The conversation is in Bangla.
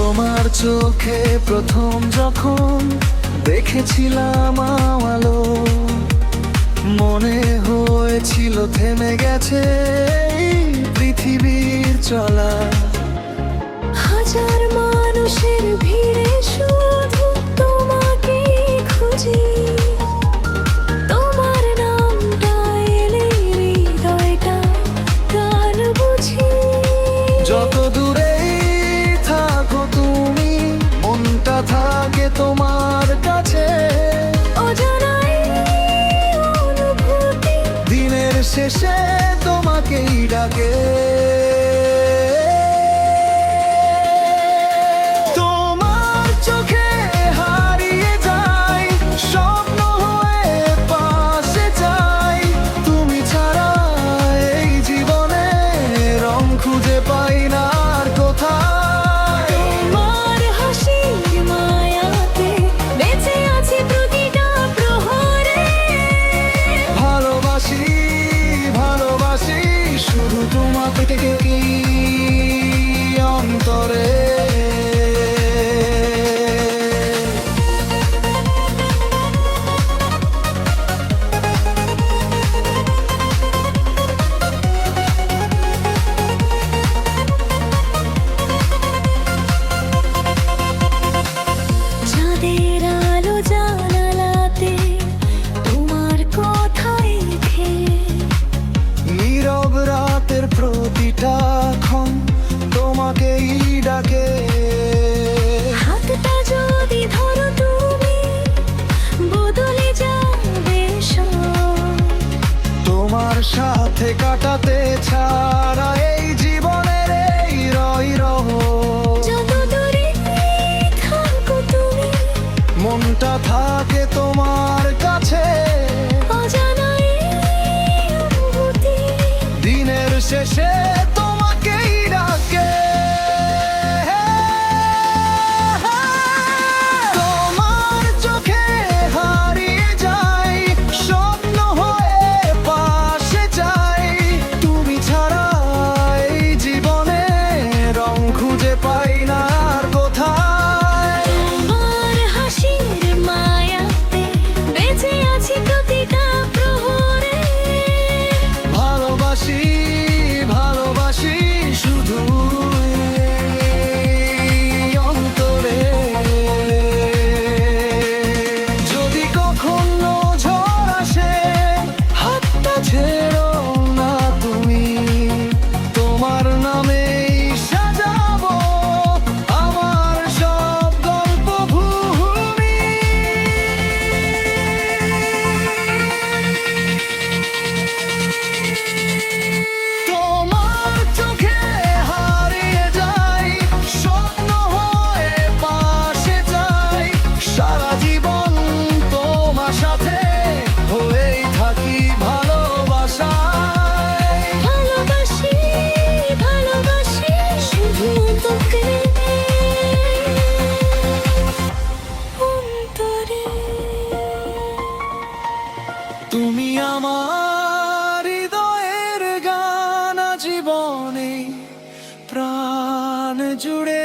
তোমার চোখে প্রথম যখন দেখেছিলাম আলো, মনে হয়েছিল থেমে গেছে এই পৃথিবীর চলা। হাজার মানুষের ভিড়ে শুধু তোমাকে খুঁজি, তোমার নামটা এলে হৃদয়টা গান বুঝি। যত দূরেই থাকো তুমি, মনটা থাকে তোমার কাছে। অজানাই অনুভূতি দিনের শেষে তোমাকেই ডাকে। তোমার চোখে হারিয়ে যাই, স্বপ্ন হয়ে পাশে যাই। তুমি ছাড়া এই জীবনে রং খুঁজে পাই না আর কোথায়। তোমার হাসির মায়াতে বেঁচে আছি প্রতিটা প্রহরে। ভালোবাসি ভালোবাসি শুধু তোমাকে কি অন্তরে। চাঁদের আলো জানালাতে তোমার কথাই খেয়ে, নীরব রাতের প্রতিটা ক্ষণ তোমাকেই ডাকে। হাতটা যদি ধরো তুমি বদলে যাবে সব। তোমার সাথে কাটাতে ছাড়া এই জীবনের এই রহ। যত দূরে থাকো তুমি, মনটা থাকে তোমার কাছে। অজানাই অনুভূতি দিনের শেষে তোমাকেই ডাকে। তোমার চোখে হারিয়ে যাই, স্বপ্ন হয়ে পাশে যাই। তুমি ছাড়া এই জীবনে রং খুঁজে পাই না আর কোথায়। তোমার হাসির মায়াতে বেঁচে আছি প্রতিটা প্রহরে। ভালোবাসি ভালোবাসি শুধু এই অন্তরে। যদি কখনো ঝড় আসে, হাতটা ছেড়ো না তুমি। তোমার নামেই সাজাবো আমার সব গল্প ভূমি। তোমার চোখে হারিয়ে যাই, স্বপ্ন হয়ে পাশে যাই। সারা জীবন তোমার সাথে হয়েই থাকি ভালোবাসায়। ভালোবাসি ভালোবাসি শুধু তোকে অন্তরে। তুমি আমার হৃদয়ের গান, জীবনে প্রাণ জুড়ে।